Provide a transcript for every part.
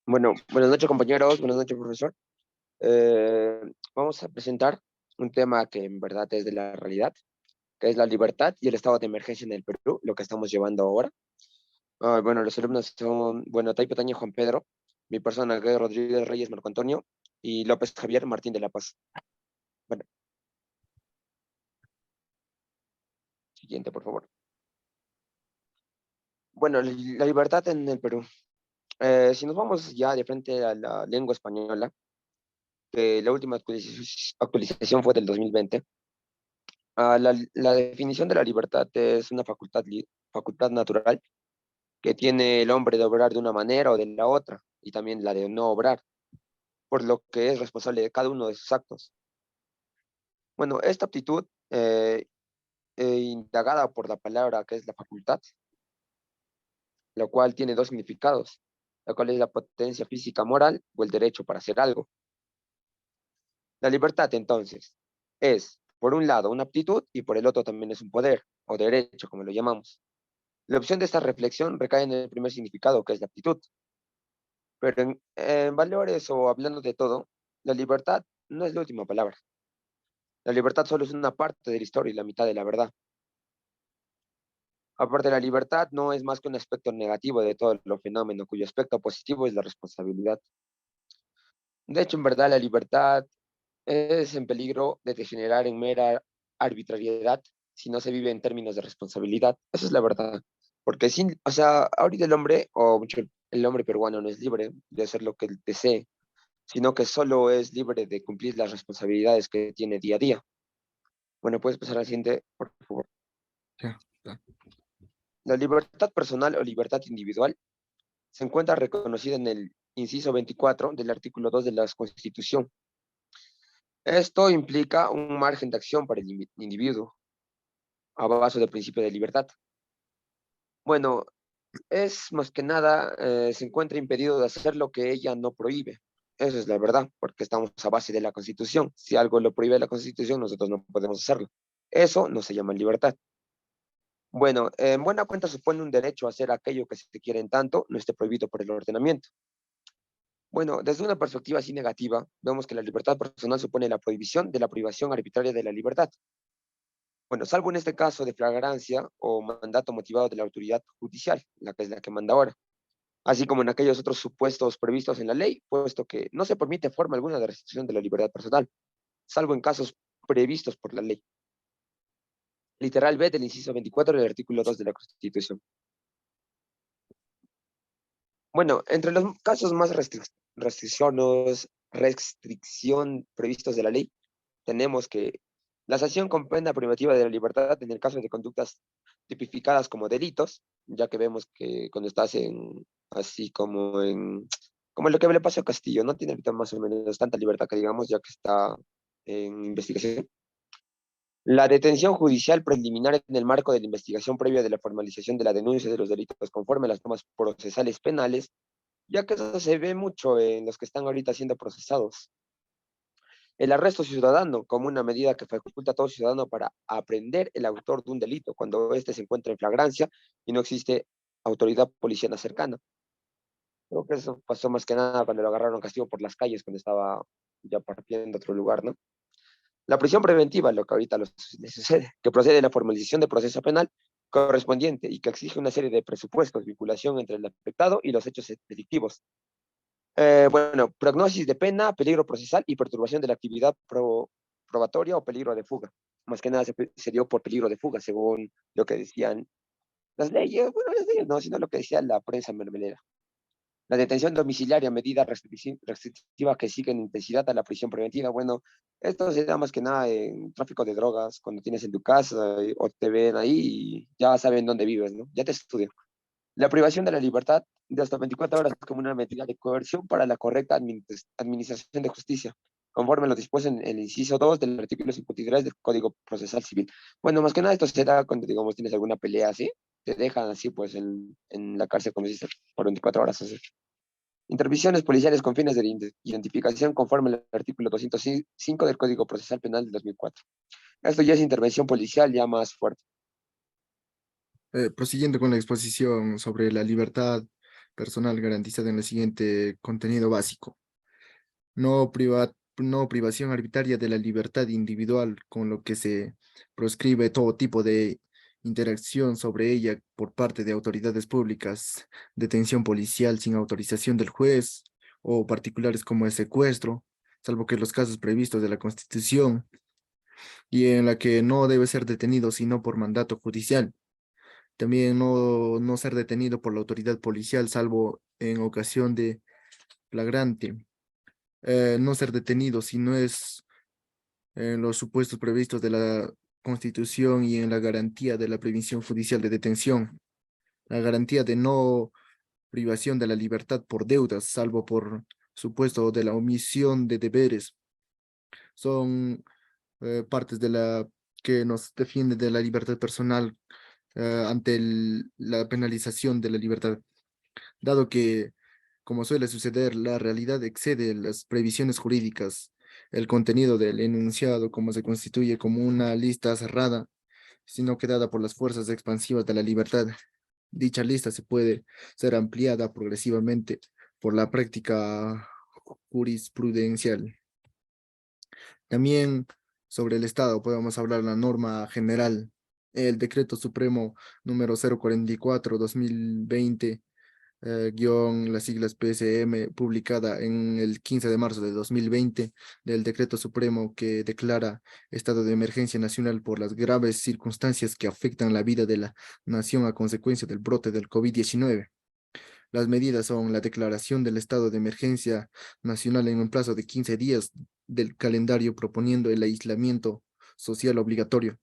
Bueno, buenas noches compañeros, buenas noches profesor. Eh, Vamos a presentar un tema que en verdad es de la realidad, que es la libertad y el estado de emergencia en el Perú, lo que estamos llevando ahora. Bueno, los alumnos son, bueno, Taipa Taña Juan Pedro, mi persona que es Rodríguez Reyes Marco Antonio y López Javier Martín de la Paz. Bueno, siguiente, por favor. Bueno, la libertad en el Perú. Si nos vamos ya de frente a la lengua española, que la última actualización fue del 2020. La definición de la libertad es una facultad natural que tiene el hombre de obrar de una manera o de la otra, y también la de no obrar, por lo que es responsable de cada uno de sus actos. Bueno, esta aptitud, indagada por la palabra que es la facultad, la cual tiene dos significados, la cual es la potencia física moral o el derecho para hacer algo. La libertad, entonces, es, por un lado, una aptitud y por el otro también es un poder o derecho, como lo llamamos. La opción de esta reflexión recae en el primer significado, que es la aptitud. Pero en valores o hablando de todo, la libertad no es la última palabra. La libertad solo es una parte de la historia y la mitad de la verdad. Aparte, la libertad no es más que un aspecto negativo de todo lo fenómeno, cuyo aspecto positivo es la responsabilidad. De hecho, en verdad, la libertad es en peligro de degenerar en mera arbitrariedad si no se vive en términos de responsabilidad. Esa es la verdad. Porque sin, o sea, ahorita el hombre, o mucho el hombre peruano no es libre de hacer lo que él desee, sino que solo es libre de cumplir las responsabilidades que tiene día a día. Bueno, puedes pasar al siguiente, por favor. Ya, ya. La libertad personal o libertad individual se encuentra reconocida en el inciso 24 del artículo 2 de la Constitución. Esto implica un margen de acción para el individuo a base del principio de libertad. Bueno, es más que nada, se encuentra impedido de hacer lo que ella no prohíbe. Eso es la verdad, porque estamos a base de la Constitución. Si algo lo prohíbe la Constitución, nosotros no podemos hacerlo. Eso no se llama libertad. Bueno, en buena cuenta supone un derecho a hacer aquello que se quiere en tanto no esté prohibido por el ordenamiento. Bueno, desde una perspectiva así negativa, vemos que la libertad personal supone la prohibición de la privación arbitraria de la libertad. Bueno, salvo en este caso de flagrancia o mandato motivado de la autoridad judicial, la que es la que manda ahora, así como en aquellos otros supuestos previstos en la ley, puesto que no se permite forma alguna de restricción de la libertad personal, salvo en casos previstos por la ley. Literal B del inciso 24 del artículo 2 de la Constitución. Bueno, entre los casos más restricción previstos de la ley, tenemos que la sanción con pena privativa de la libertad en el caso de conductas tipificadas como delitos, ya que vemos que cuando estás en, así como lo que le pasó a Castillo, no tiene ahorita más o menos tanta libertad que digamos, ya que está en investigación. La detención judicial preliminar en el marco de la investigación previa de la formalización de la denuncia de los delitos conforme a las normas procesales penales, ya que eso se ve mucho en los que están ahorita siendo procesados. El arresto ciudadano como una medida que faculta a todo ciudadano para aprender el autor de un delito cuando éste se encuentra en flagrancia y no existe autoridad policial cercana. Creo que eso pasó más que nada cuando lo agarraron Castillo por las calles cuando estaba ya partiendo a otro lugar, ¿no? La prisión preventiva, lo que ahorita le sucede, que procede de la formalización de proceso penal correspondiente y que exige una serie de presupuestos, vinculación entre el afectado y los hechos delictivos. Bueno, prognosis de pena, peligro procesal y perturbación de la actividad probatoria o peligro de fuga. Más que nada se dio por peligro de fuga, según lo que decían las leyes, bueno, las leyes no, sino lo que decía la prensa mermelera. La detención domiciliaria, medida restrictiva que sigue en intensidad a la prisión preventiva. Bueno, esto se da más que nada en tráfico de drogas, cuando tienes en tu casa o te ven ahí y ya saben dónde vives, ¿no? Ya te estudian. La privación de la libertad de hasta 24 horas como una medida de coerción para la correcta administración de justicia, conforme lo dispuesto en el inciso 2 del artículo 53 del Código Procesal Civil. Bueno, más que nada esto se da cuando, digamos, tienes alguna pelea así, te dejan así, pues, en la cárcel, como dices, por 24 horas. Así. Intervenciones policiales con fines de identificación conforme al artículo 205 del Código Procesal Penal del 2004. Esto ya es intervención policial ya más fuerte. Prosiguiendo con la exposición sobre la libertad personal garantizada en el siguiente contenido básico. No privación arbitraria de la libertad individual, con lo que se proscribe todo tipo de interacción sobre ella por parte de autoridades públicas, detención policial sin autorización del juez o particulares como el secuestro, salvo que los casos previstos de la Constitución, y en la que no debe ser detenido sino por mandato judicial. También no ser detenido por la autoridad policial, salvo en ocasión de flagrante. No ser detenido si no es en los supuestos previstos de la Constitución y en la garantía de la prevención judicial de detención. La garantía de no privación de la libertad por deudas, salvo por supuesto de la omisión de deberes. Son partes de la que nos defiende de la libertad personal ante la penalización de la libertad, dado que, como suele suceder, la realidad excede las previsiones jurídicas. El contenido del enunciado, como se constituye como una lista cerrada, sino que dada por las fuerzas expansivas de la libertad. Dicha lista se puede ser ampliada progresivamente por la práctica jurisprudencial. También sobre el Estado podemos hablar la norma general, el Decreto Supremo número 044/2020, guión las siglas PSM, publicada en el 15 de marzo de 2020, del Decreto Supremo que declara estado de emergencia nacional por las graves circunstancias que afectan la vida de la nación a consecuencia del brote del COVID-19. Las medidas son la declaración del estado de emergencia nacional en un plazo de 15 días del calendario proponiendo el aislamiento social obligatorio.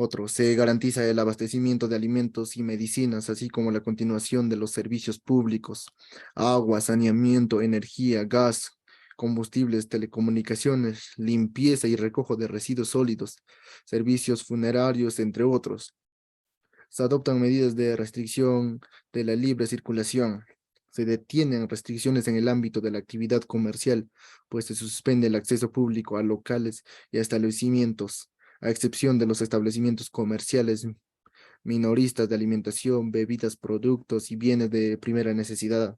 Otro, se garantiza el abastecimiento de alimentos y medicinas, así como la continuación de los servicios públicos, agua, saneamiento, energía, gas, combustibles, telecomunicaciones, limpieza y recojo de residuos sólidos, servicios funerarios, entre otros. Se adoptan medidas de restricción de la libre circulación. Se detienen restricciones en el ámbito de la actividad comercial, pues se suspende el acceso público a locales y a establecimientos, a excepción de los establecimientos comerciales minoristas de alimentación, bebidas, productos y bienes de primera necesidad,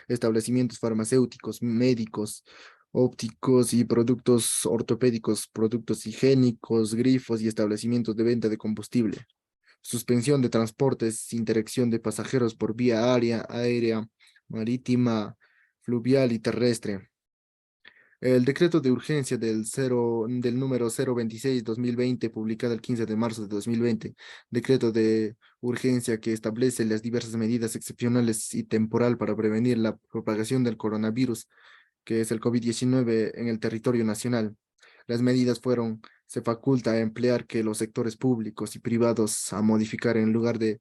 establecimientos farmacéuticos, médicos, ópticos y productos ortopédicos, productos higiénicos, grifos y establecimientos de venta de combustible. Suspensión de transportes, interacción de pasajeros por vía aérea, marítima, fluvial y terrestre. El decreto de urgencia del número 026/2020, publicado el 15 de marzo de 2020, decreto de urgencia que establece las diversas medidas excepcionales y temporal para prevenir la propagación del coronavirus, que es el COVID-19 en el territorio nacional. Las medidas fueron: se faculta a emplear que los sectores públicos y privados a modificar en lugar de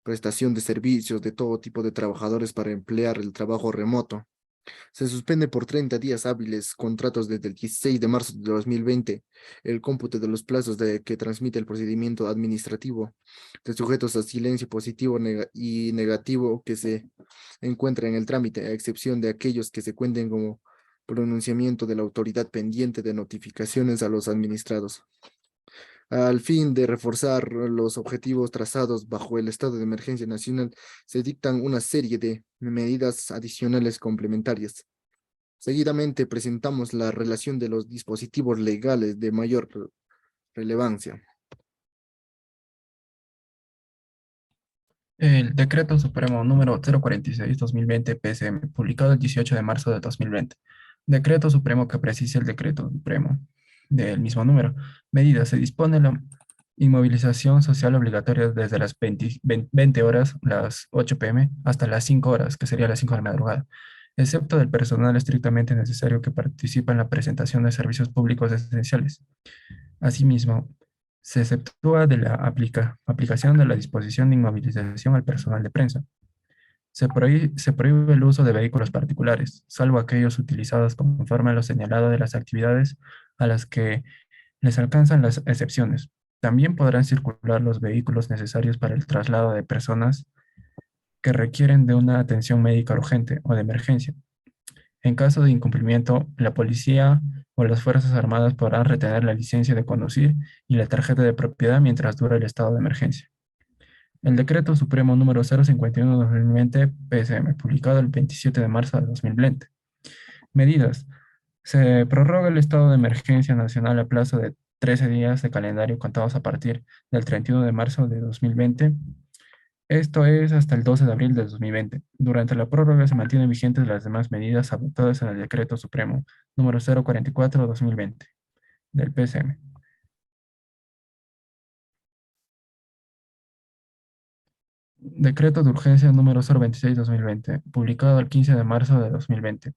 prestación de servicios de todo tipo de trabajadores para emplear el trabajo remoto. Se suspende por 30 días hábiles contratos desde el 16 de marzo de 2020 el cómputo de los plazos de que transmite el procedimiento administrativo de sujetos a silencio positivo y negativo que se encuentra en el trámite, a excepción de aquellos que se cuenten como pronunciamiento de la autoridad pendiente de notificaciones a los administrados. Al fin de reforzar los objetivos trazados bajo el estado de emergencia nacional, se dictan una serie de medidas adicionales complementarias. Seguidamente presentamos la relación de los dispositivos legales de mayor relevancia. El Decreto Supremo número 046/2020 PSM, publicado el 18 de marzo de 2020. Decreto Supremo que precisa el Decreto Supremo del mismo número. Medidas. Se dispone la inmovilización social obligatoria desde las 20 horas, las 8 p.m., hasta las 5 horas, que sería las 5 de la madrugada, excepto del personal estrictamente necesario que participa en la presentación de servicios públicos esenciales. Asimismo, se exceptúa de la aplicación de la disposición de inmovilización al personal de prensa. Se prohíbe el uso de vehículos particulares, salvo aquellos utilizados conforme a lo señalado de las actividades a las que les alcanzan las excepciones. También podrán circular los vehículos necesarios para el traslado de personas que requieren de una atención médica urgente o de emergencia. En caso de incumplimiento, la policía o las Fuerzas Armadas podrán retener la licencia de conducir y la tarjeta de propiedad mientras dura el estado de emergencia. El Decreto Supremo número 051/2020 PSM, publicado el 27 de marzo de 2020. Medidas. Se prorroga el estado de emergencia nacional a plazo de 13 días de calendario contados a partir del 31 de marzo de 2020. Esto es hasta el 12 de abril de 2020. Durante la prórroga se mantienen vigentes las demás medidas adoptadas en el Decreto Supremo número 044/2020 del PSM. Decreto de urgencia número 026/2020, publicado el 15 de marzo de 2020.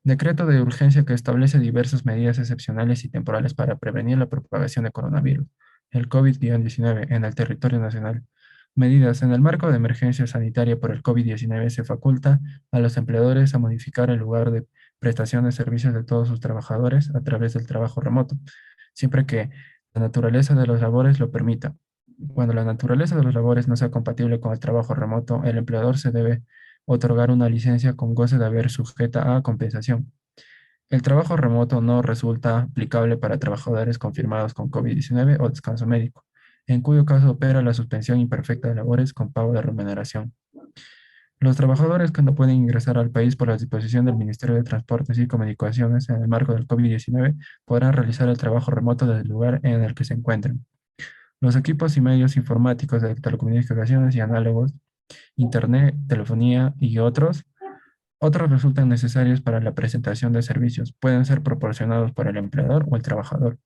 Decreto de urgencia que establece diversas medidas excepcionales y temporales para prevenir la propagación de coronavirus, el COVID-19, en el territorio nacional. Medidas. En el marco de emergencia sanitaria por el COVID-19 se faculta a los empleadores a modificar el lugar de prestación de servicios de todos sus trabajadores a través del trabajo remoto, siempre que la naturaleza de los labores lo permita. Cuando la naturaleza de los labores no sea compatible con el trabajo remoto, el empleador se debe otorgar una licencia con goce de haber sujeta a compensación. El trabajo remoto no resulta aplicable para trabajadores confirmados con COVID-19 o descanso médico, en cuyo caso opera la suspensión imperfecta de labores con pago de remuneración. Los trabajadores que no pueden ingresar al país por la disposición del Ministerio de Transportes y Comunicaciones en el marco del COVID-19 podrán realizar el trabajo remoto desde el lugar en el que se encuentren. Los equipos y medios informáticos de telecomunicaciones y análogos, Internet, telefonía y otros resultan necesarios para la presentación de servicios. Pueden ser proporcionados por el empleador o el trabajador.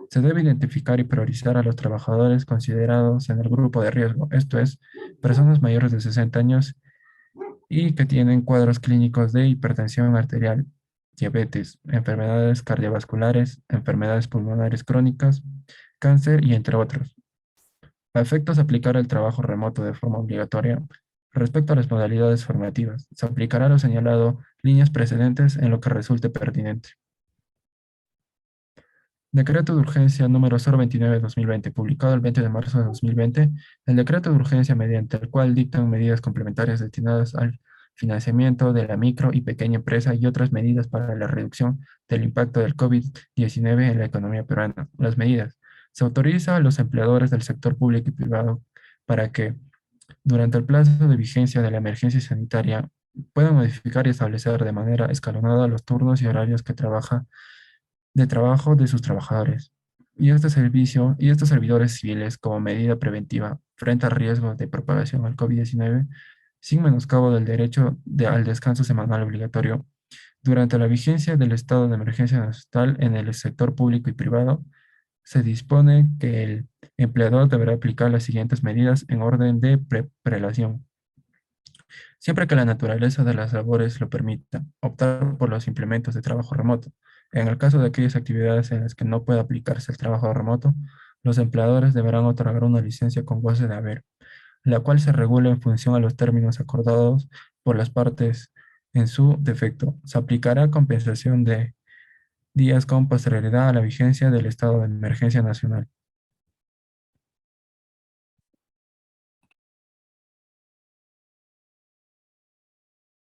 Se debe identificar y priorizar a los trabajadores considerados en el grupo de riesgo, esto es, personas mayores de 60 años y que tienen cuadros clínicos de hipertensión arterial, diabetes, enfermedades cardiovasculares, enfermedades pulmonares crónicas, cáncer y entre otros. A efectos de aplicar el trabajo remoto de forma obligatoria, respecto a las modalidades formativas, se aplicará lo señalado líneas precedentes en lo que resulte pertinente. Decreto de urgencia número 029/2020, publicado el 20 de marzo de 2020, el decreto de urgencia mediante el cual dictan medidas complementarias destinadas al financiamiento de la micro y pequeña empresa y otras medidas para la reducción del impacto del COVID-19 en la economía peruana. Las medidas. Se autoriza a los empleadores del sector público y privado para que, durante el plazo de vigencia de la emergencia sanitaria, puedan modificar y establecer de manera escalonada los turnos y horarios de trabajo de sus trabajadores. Y estos servidores civiles como medida preventiva frente al riesgo de propagación al COVID-19, sin menoscabo del derecho al descanso semanal obligatorio. Durante la vigencia del estado de emergencia nacional en el sector público y privado, se dispone que el empleador deberá aplicar las siguientes medidas en orden de prelación. Siempre que la naturaleza de las labores lo permita, optar por los implementos de trabajo remoto. En el caso de aquellas actividades en las que no pueda aplicarse el trabajo remoto, los empleadores deberán otorgar una licencia con goce de haber, la cual se regula en función a los términos acordados por las partes en su defecto. Se aplicará compensación de días con posterioridad a la vigencia del estado de emergencia nacional.